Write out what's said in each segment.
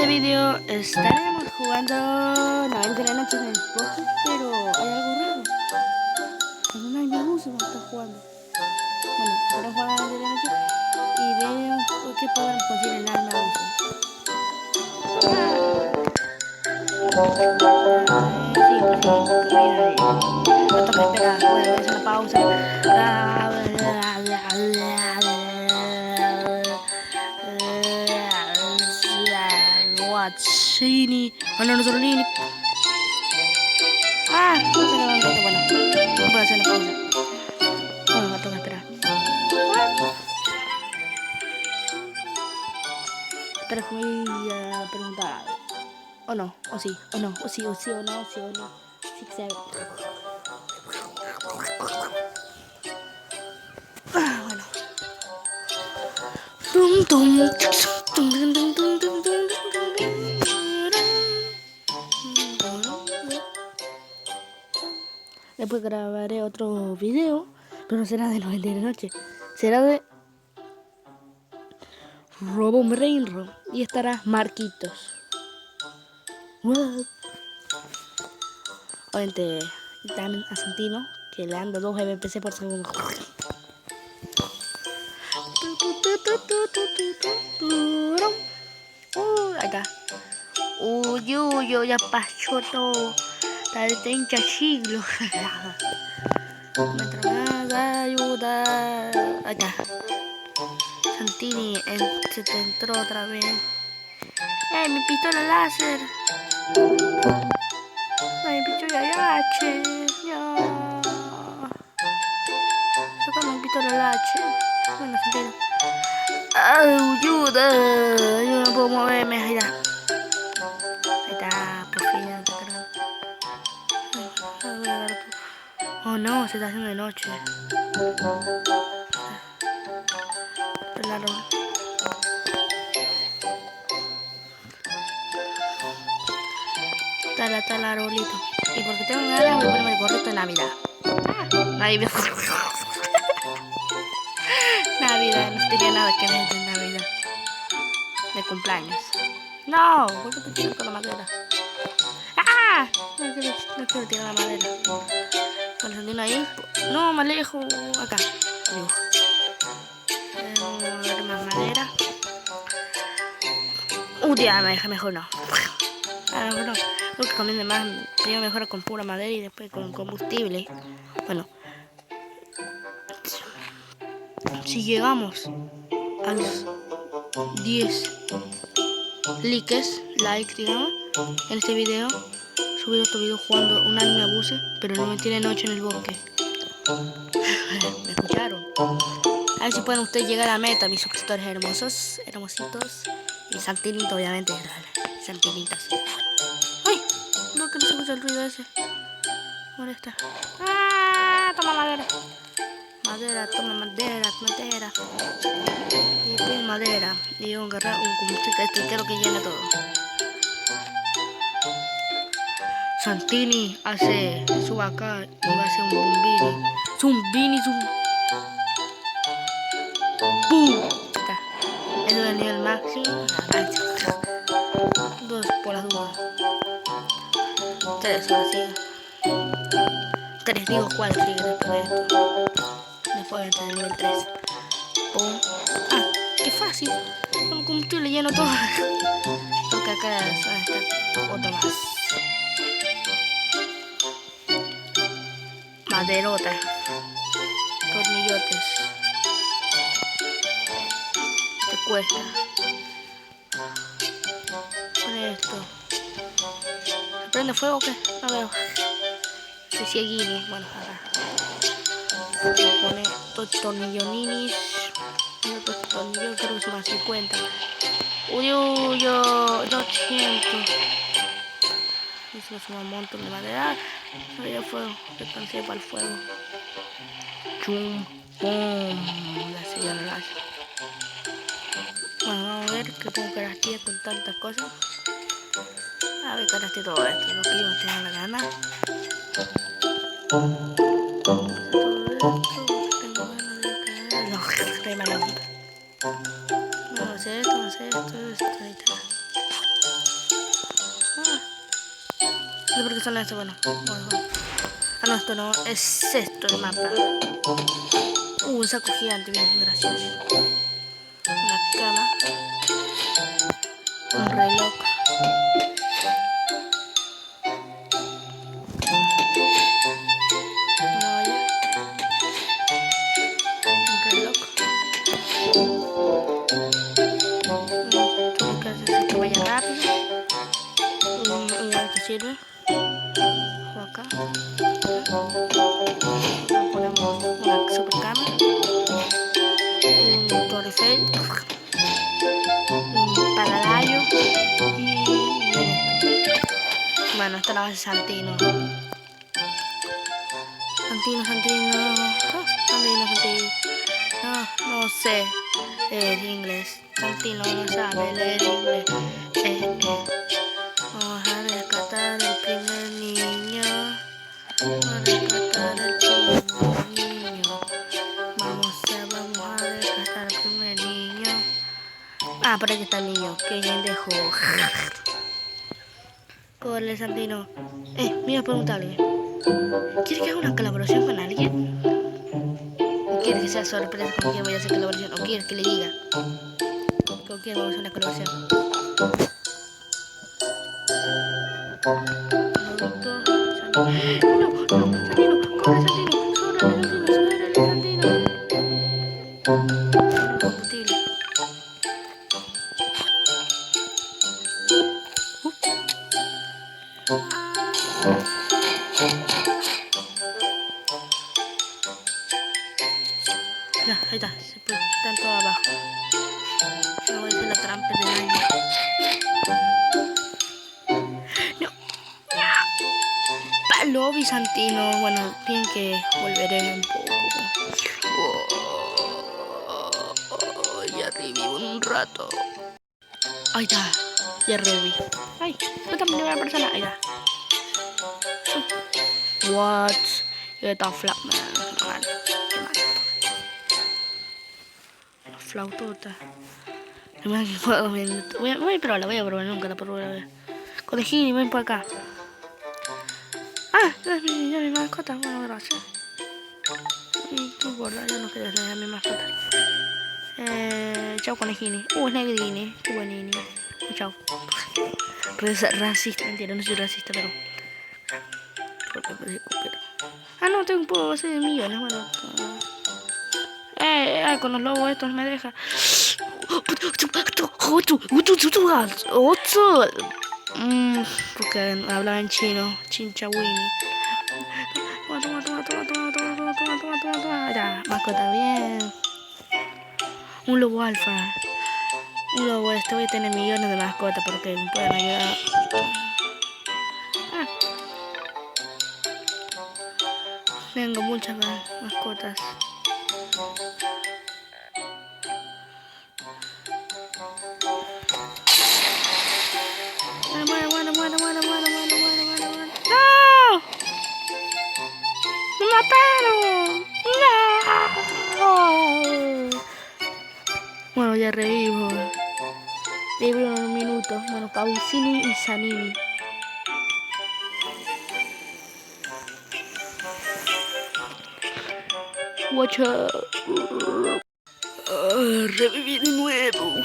este video estaremos jugando 90 de la noche en el bosque, pero hay algo raro. En un año abuso vamos a estar jugando. Bueno, estaremos jugando 90 de la noche y veremos qué podemos conseguir en alma abuso. No toca esperar, voy a hacer una pausa. Chini. Oh, no solo Lini. Ah, no se levantó. Bueno, no puedo hacer la pausa. Bueno, me toca esperar. Pero fui a preguntar. O no, o sí, o no, o sí, o sí, o no, o sí, o no. Sí que se haga. Bueno. Tum, tum, tum, tum, tum, tum, tum, tum. Después grabaré otro video, pero no será de 90 de la noche. Será de Robo un Rainrow y estará Marquitos. Obviamente también a Santino, que le anda 2 MPC por segundo. Acá. Uy, ya pasó todo. Está de 30 siglos. Mientras más ayuda. Acá. Santini se te entró otra vez. Mi pistola láser. Mi pistola láser. Ya. Sacame mi pistola láser. Bueno, Santino. Ayuda. Yo no puedo moverme. Ahí está. Ahí está, por fin. Oh no, se está haciendo de noche. Claro. Está el arbolito. Y porque tengo ganas voy a ponerme el gorrito de Navidad. Nadie me... Navidad, no tenía nada que ver de Navidad. De cumpleaños. No, ¿por qué te tiras con la madera? ¡Ah! No quiero tirar la madera. Con el sandino ahí. No, me alejo. Acá. Dibujo. Vamos a ver más madera. Ya, me deja mejor no. Bueno, creo que conviene más. Primero mejor con pura madera y después con combustible. Bueno. Si llegamos a los 10 likes, digamos, en este video, subir otro video jugando un anime abuse, pero no me tiene noche en el bosque. ¿Me escucharon? A ver si pueden ustedes llegar a la meta, mis suscriptores hermosos, hermositos. Y Santinito, obviamente, Santinitas. ¡Ay! ¿Por qué no se escucha el ruido ese? Molesta. ¡Ah! Toma madera. Madera, toma madera. Y pon madera. Y un combustible. Esto quiero que llene todo. Santini hace su acá y va a hacer un bombini. Zumbini. ¡Bum! Está. Eso es el nivel máximo. 2 por las dudas. 3 así. 3 digo 4 sigue después de esto. Después de nivel 3. ¡Pum! ¡Ah! ¡Qué fácil! Con combustible lleno todo. Porque acá está otro más. Maderota. Tornillotes. ¿Qué cuesta? Pone esto. ¿Se prende fuego o qué? No veo. Se cieguini. Bueno, acá. Pone estos tornilloninis. Estos tornillos creo que son más 50. Uy, 200. Eso es un montón de madera. No había fuego. Que cansé para el fuego. Chum, pum. La señora láser. Bueno, vamos a ver qué pongo carastilla con tantas cosas. A ver, caraste todo esto. Lo que yo me tenga la gana. Todo esto. Tengo ganas de caer. No, re mala onda. Vamos a hacer esto, ahí está. No sé por qué son estos, bueno. Ah, no, esto no. Es esto el mapa. Un saco gigante, bien gracioso. Una cama. Un reloj. Una olla. Un reloj. Todo que hace que vaya rápido. Un que sirve. Acá. Ponemos una super cama. Un Torre Eiffel. Un paladillo. Bueno, esta es la base Santino. Santino. No sé leer inglés. Santino no sabe leer inglés. Vamos a rescatar el primer niño. Vamos a rescatar el primer niño. Vamos a rescatar el primer niño. Ah, por aquí está el niño. Que bien dejó. Corre, Santino. Mira, preguntarle. ¿Quieres que haga una colaboración con alguien? ¿O quieres que sea sorpresa con quién voy a hacer colaboración? ¿O quieres que le diga con quién vamos a hacer una colaboración? No, Santino, corre, Santino, súbele, Santino. No, combustible. Ya, ahí está, están todos abajo. No voy a hacer la trampa de daño. No. Palo, Bizantino. Bueno, bien que volveré un poco. Ya revivo en un rato. Ahí está, ya reviví. Ay, yo también veo a la persona. Ahí está. What? Yo estaba Flapman. Flautota. Voy a probar, nunca la probé. Conejini, ven por acá. Ah, ya es mi mascota. Bueno, gracias. Y tú, gorda, yo no quería ser mi mascota. Chao, conejini. Es negrini. Qué buenini. Chao. Racista, mentira, no soy racista, pero. Ah, no, tengo un poco base de millones, bueno. Con los lobos estos me deja. Porque hablaba en chino, chinchawini. Toma. Ya, mascota, bien. Un lobo alfa. Un lobo voy a tener millones de mascotas porque me pueden ayudar. Tengo muchas mascotas. Bueno. ¡No! ¡Me mataron! ¡No! Bueno, ya revivo. Revivo en un minuto. Bueno, Pausini y Zanini. Watch out. Reviví de nuevo.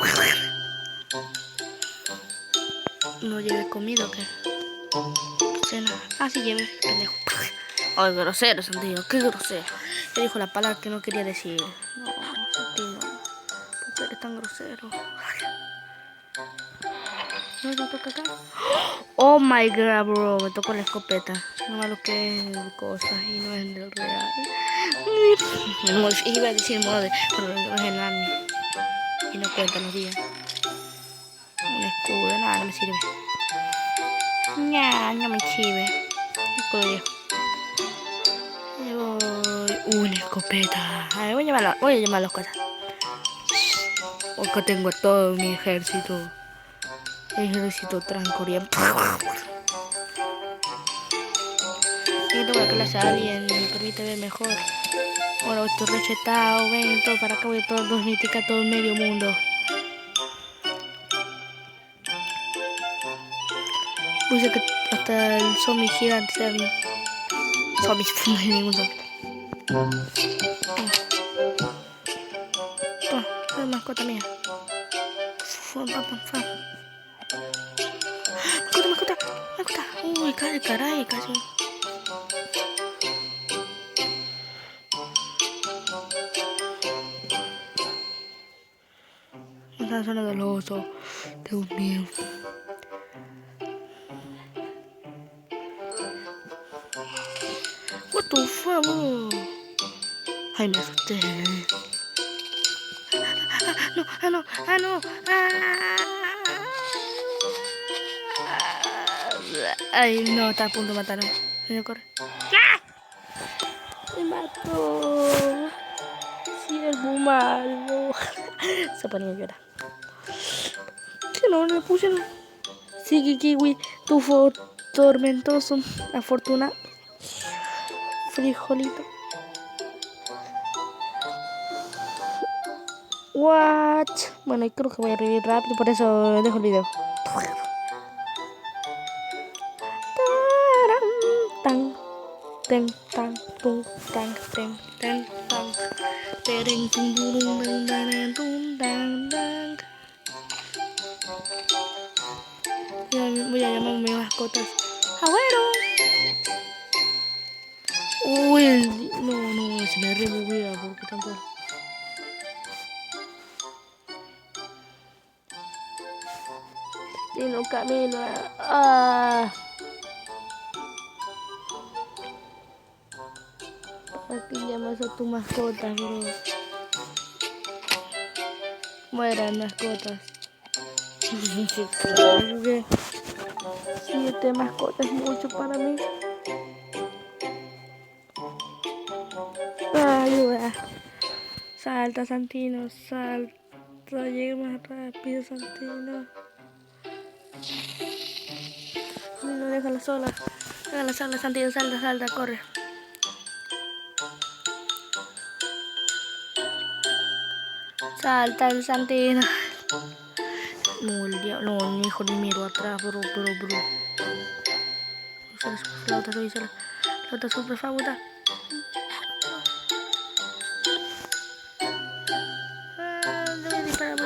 ¿No llevé comida o qué? Cena. Ah, sí llevé, pendejo. Ay, grosero, Santino, qué grosero. Él dijo la palabra que no quería decir. No, Santino, ¿por qué eres tan grosero? ¿No toca acá? Oh my god, bro, me tocó la escopeta. No malo que es cosas y no es del real. Iba a decir modo de, pero no es el anime. Y no cuentan los días. Un escudo, nada, no me sirve. No me sirve. Escudo viejo. Una escopeta. A ver, voy a llamar a los cosas. Acá tengo todo mi ejército. Ejército transcoreano. Tengo la clase a alguien me permite ver mejor. Bueno, estoy rechetado. Ven todo para acá. Voy a todo domesticar todo el medio mundo. Puse que hasta el zombie gigante sea bien. Zombies, no hay ningún zombie. Toma, es mascota mía. Mascota. Uy, caray, casi. Me están sonando los osos. Dios mío. What the fuck, bro? Ay, me asusté. No. Ay, no, está a punto de matarme. Señor, corre. Me mató. Sí, es muy malo. Se ponía a llorar. Que no le puse. Sigue kiwi, tufo tormentoso, afortunado. Frijolito. What? Bueno, creo que voy a revivir rápido, por eso dejo el video. Tan, tan, tan, tum, tan, tan, tan, tan, tereng, tum, tum, tan, tum, tan, tan. Voy a llamar a mis mascotas. ¡Agüero! Uy, no, se me removía porque tanto. Y no camina. Aquí llamas a tu mascota, bro. Mueran mascotas. Claro que 7 mascotas es mucho para mí. Ayuda. Salta, Santino, salta. Llega más rápido, Santino. No, déjala sola. Déjala sola, Santino, salta, corre. Salta el Santino. No, el diablo, no, mi hijo ni miro atrás, bro. La otra super fabulosa. Voy a disparar.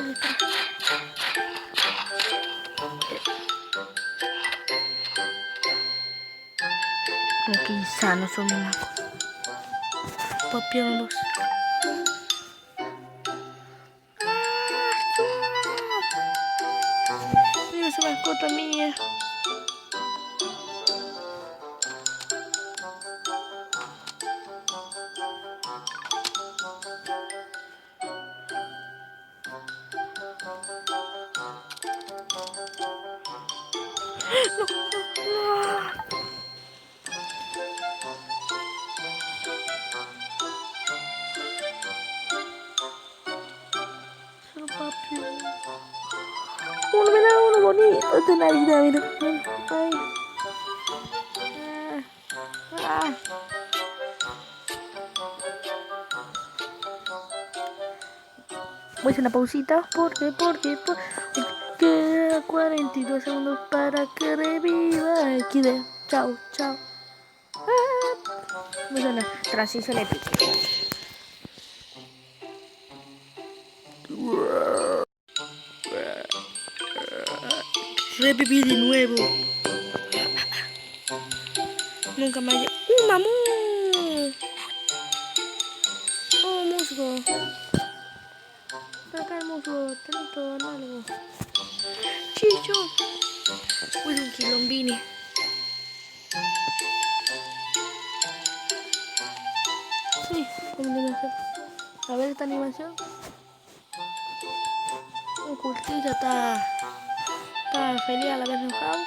No, que insanos son mis mascotas. Papiolos. Mira esa mascota mía. Solo papi. Uno bonito. Esta Navidad, mira. Ay. Voy a hacer una pausita porque queda 42 segundos para que reviva aquí de chao. Voy a hacer una transición épica. Reviví de nuevo. Nunca me haya... ¡Un mamú! ¡Oh, musgo! Acá el musgo, tenés todo algo. ¡Chicho! Uy, un quilombini. Sí, animación. A ver esta animación. Un cultista está feliz a la vez enojado.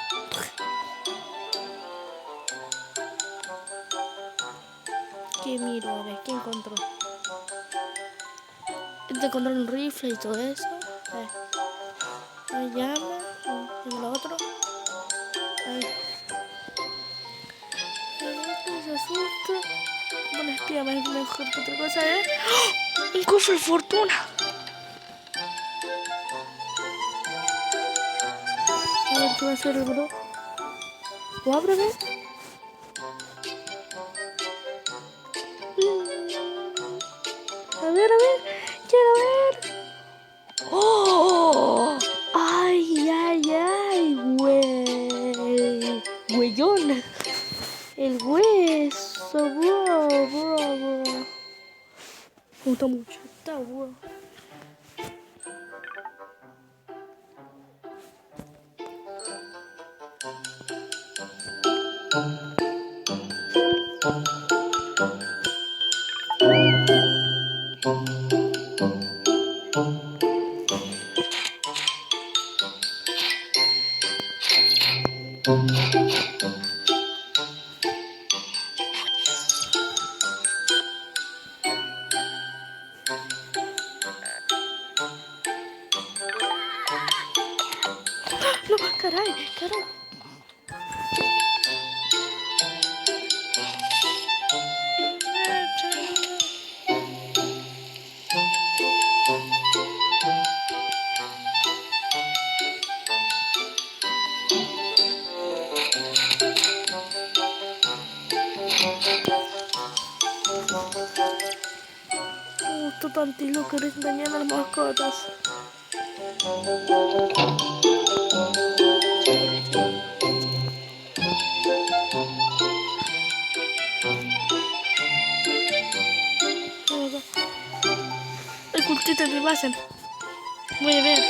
¿Qué miro? A ver, ¿qué encontró? Este encontró un rifle y todo eso. Ahí llama. Y lo otro. Ahí. Este se asusta. Bueno, espía más mejor que otra cosa, ¿eh? ¡Oh! ¡Un cofre de fortuna! A ver qué va a hacer el bro. ¿O ábreme? A ver, quiero ver. ¡Oh! ¡Ay, ay, ay, güey! ¡Güeyón! El hueso, bro. Me gusta mucho. Está bueno. No, caray. Tú tantilo querés dañar a las mascotas. El cultito de basen. Voy a ver.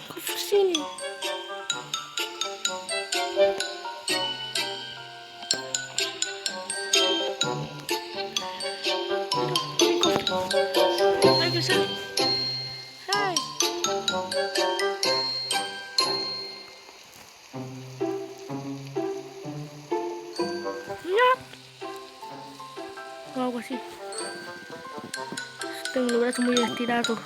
Cofrecini. Hay que ser. ¡Ay! O algo así. Tengo los brazos muy estirados.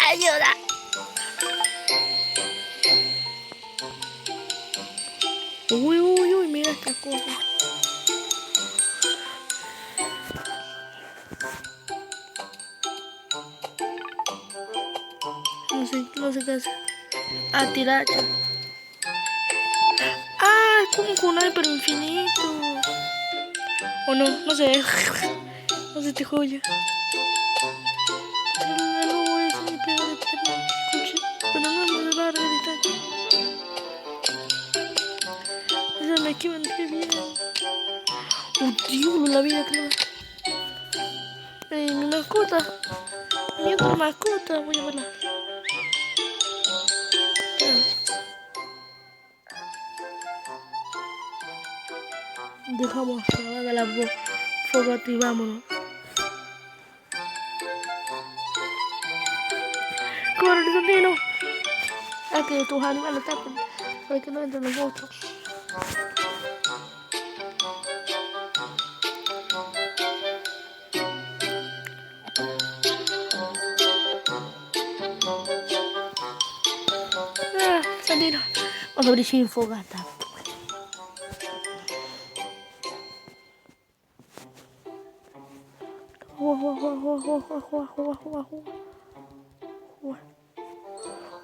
¡Ayuda! Uy, mira esta cosa. No sé qué hacer. Ah, tiracha. Ah, es como un hyper infinito. O no sé. No sé, te joya. No es mi peor eterno. Pero no me va a reeditar. Esa me equivoqué bien. Dios, la vida que mi mascota. Mi otra mascota. Voy a verla. Dejamos a la fogata y vámonos. ¡Corre, Santino! A que tus animales tapen para que no entren los monstruos. Santino, vamos a abrir sin fogata.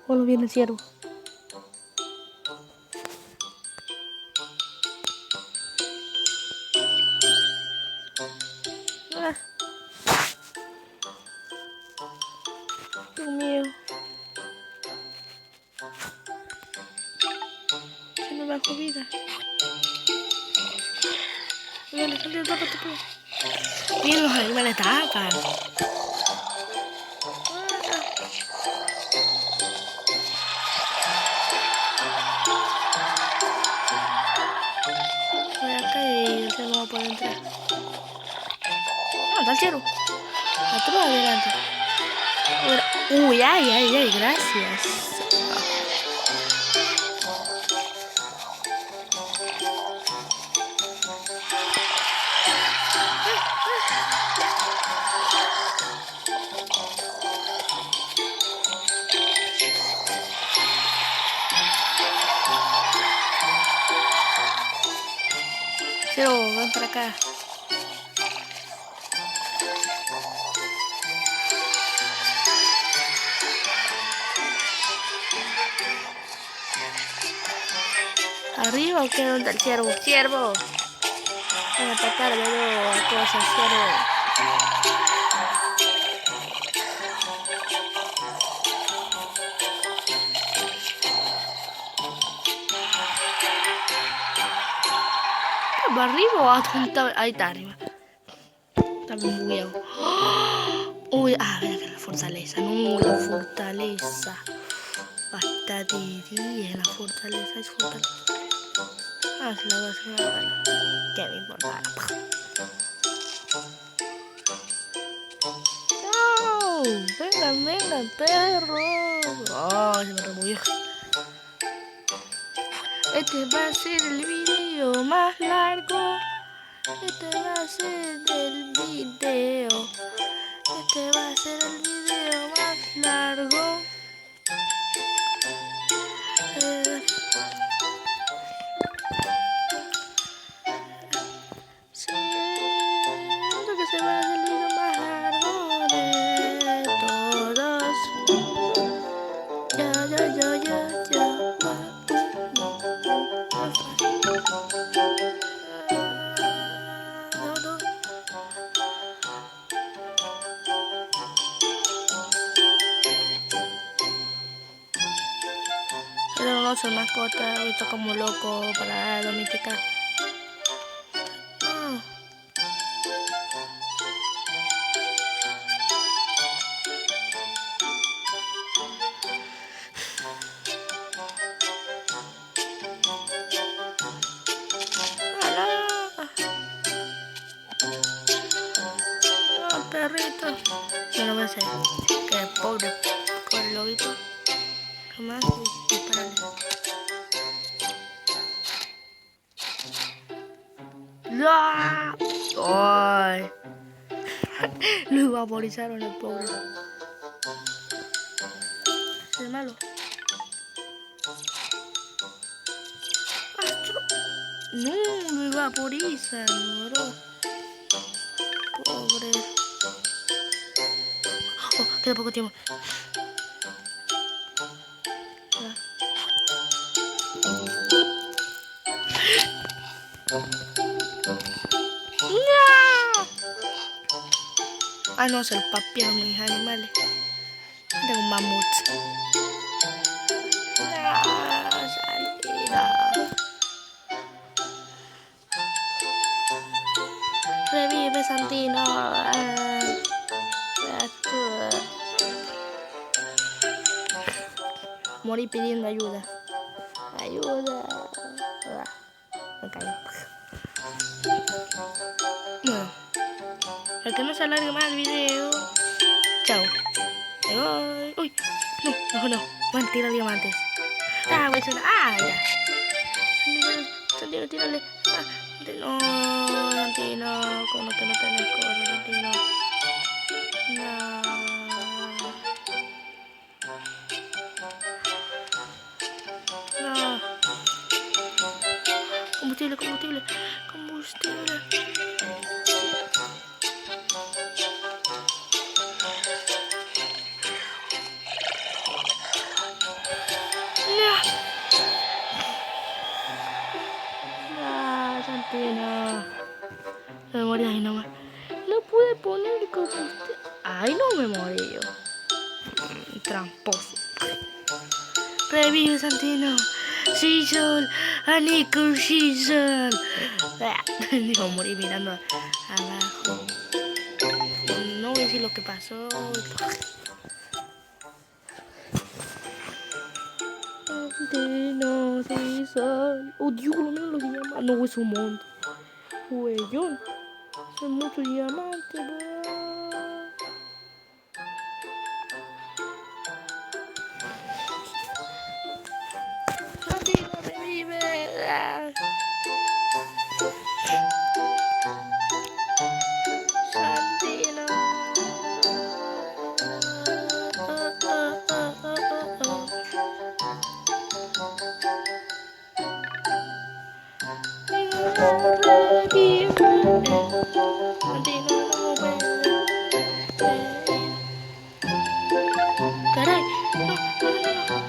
Bueno, viene el ciervo. Dios mío. Se me bajó vida. Dale, tápate, pues. Miren, los animales tapan. Voy acá y el cielo no va a poder entrar. No, está el cielo. Atrás, adelante. Uy, ay, gracias. Cero, ven para acá. ¿Arriba o qué? ¿Dónde está el ciervo? ¡Ciervo! Ven a atacar, veo cosas, ciervo. ¿Va arriba o apunta? Ahí está arriba. Está bien bugueado. Uy, ven acá la fortaleza. No, la fortaleza. Basta de día, la fortaleza es fortaleza. Se la voy a hacer. Bueno, ¿qué me importa? ¡No! ¡Vengan, vengan, perros! Se me removió. Este va a ser el video más largo. Este va a ser el video. Este va a ser el video más largo. Siento que se va a hacer el video más largo de todos. Era un oso mascota, ahorita como loco para domesticar. Perrito. No lo voy a hacer. Que pobre lobito. Jamás dispararle. ¡No! ¡Ay! Lo vaporizaron el pobre. Es malo. No, lo vaporizan, bro. Pobre. Queda poco tiempo. No, se los papearon mis animales. Tengo un mamut. Santino. Revive, Santino. Morí pidiendo ayuda. Ayuda. Me cayó. Bueno, para que no se alargue más el video. Chao. Bye. Uy, no. Bueno, tira diamantes. Voy a hacer. Ya. Santino, tírale. No, Santino. Como que no tenés cosas, Santino. No. Combustible. Santino. Me morí ahí nomás. No pude poner combustible. Ay, no me morí yo. Tramposo. Revive, Santino. Season. Nickel Season. Digo, morí mirando abajo. No voy a decir lo que pasó. Santino Season. Oh, Dios, lo menos lo que llama. No, es un monte. Huellón. Son muchos diamantes, bro. Santino, revive. Santino. Caray, no, no, no, no.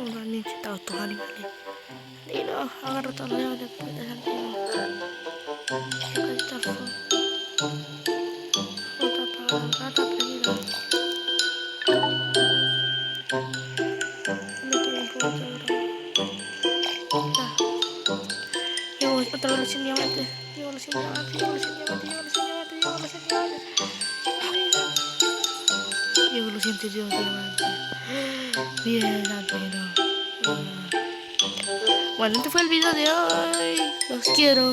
No han incitado estos animales. Dino, agarra todos los leones, pues de Santiago. Acá está el fuego. Otra apagada, otra prendida. Me tienen que volver a grabar. Llevo otra vez los 100 diamantes. Llevo los 100 diamantes, llevo los 100 diamantes, llevo los 100 diamantes, llevo los 100 diamantes. Llevo los 102 diamantes. Bien, Santino. Bueno, este fue el video de hoy. Los quiero.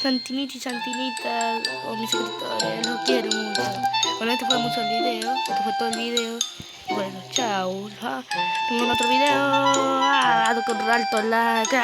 Santinitas y Santinitas, o mis suscriptores, los quiero mucho. Bueno, este fue mucho el video. Este fue todo el video. Y bueno, chao. Nos vemos en otro video. Con alto like.